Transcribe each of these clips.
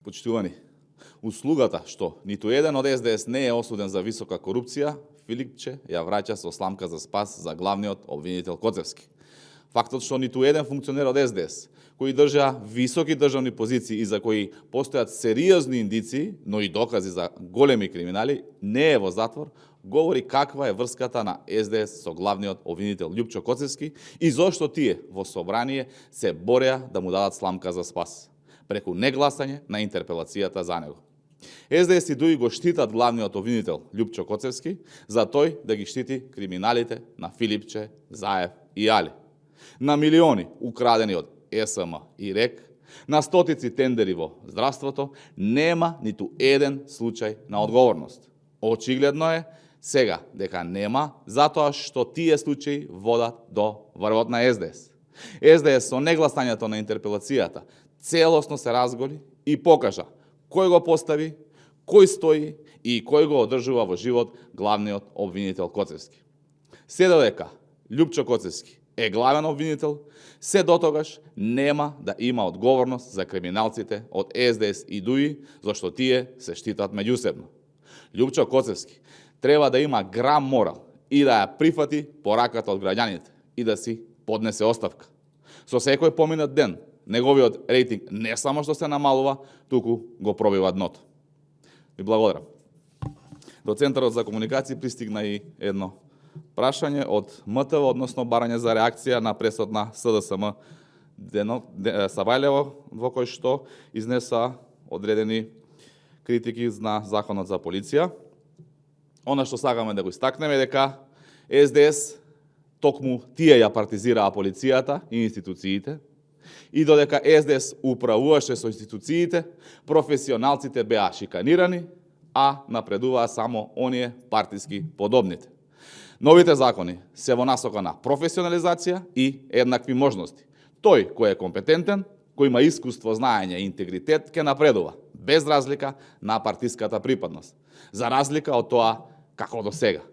Почитувани, услугата што ниту еден од СДС не е осуден за висока корупција, Филипче ја враќа со сламка за спас за главниот обвинител Коцевски. Фактот што ниту еден функционер од СДС, кои држа високи државни позиции и за кои постојат сериозни индиции, но и докази за големи криминали, не е во затвор, говори каква е врската на СДС со главниот обвинител Љупчо Коцевски и зошто тие во собрание се бореа да му дадат сламка за спас преку негласање на интерпелацијата за него. СДС и ДУИ го штитат главниот обвинител Љупчо Коцевски за тој да ги штити криминалите на Филипче, Заев и Али. На милиони украдени од ЕСМ и РЕК, на стотици тендери во здравството, нема ниту еден случај на одговорност. Очигледно е сега дека нема, затоа што тие случаи водат до врвот на СДС. СДС со негласањето на интерпелацијата целосно се разголи и покажа кој го постави, кој стои и кој го одржува во живот главниот обвинител Коцевски. Се додека Љупчо Коцевски е главен обвинител, се дотогаш нема да има одговорност за криминалците од СДС и ДУИ, зашто тие се штитат меѓусебно. Љупчо Коцевски треба да има грам морал и да ја прифати пораката од граѓаните и да си поднесе оставка. Со секој поминат ден, неговиот рейтинг не само што се намалува, туку го пробива дното. Ви благодарам. До Центарот за комуникација пристигна и едно прашање од МТВ, односно барање за реакција на пресод на СДСМ Савајлево, во кој што изнеса одредени критики на Законот за полиција. Она што сакаме да го истакнеме дека СДС токму тие ја партизираа полицијата и институциите, и додека СДС управуваше со институциите, професионалците беа шиканирани, а напредуваа само оние партиски подобните. Новите закони се во насока на професионализација и еднакви можности. Тој кој е компетентен, кој има искуство, знаење и интегритет, ќе напредува, без разлика на партиската припадност, за разлика од тоа како до сега.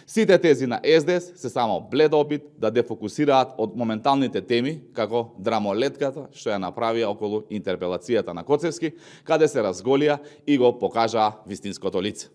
Сите тези на СДС се само блед опит да дефокусираат од моменталните теми, како драмолетката што ја направија околу интерпелацијата на Коцевски, каде се разголија и го покажаа вистинското лице.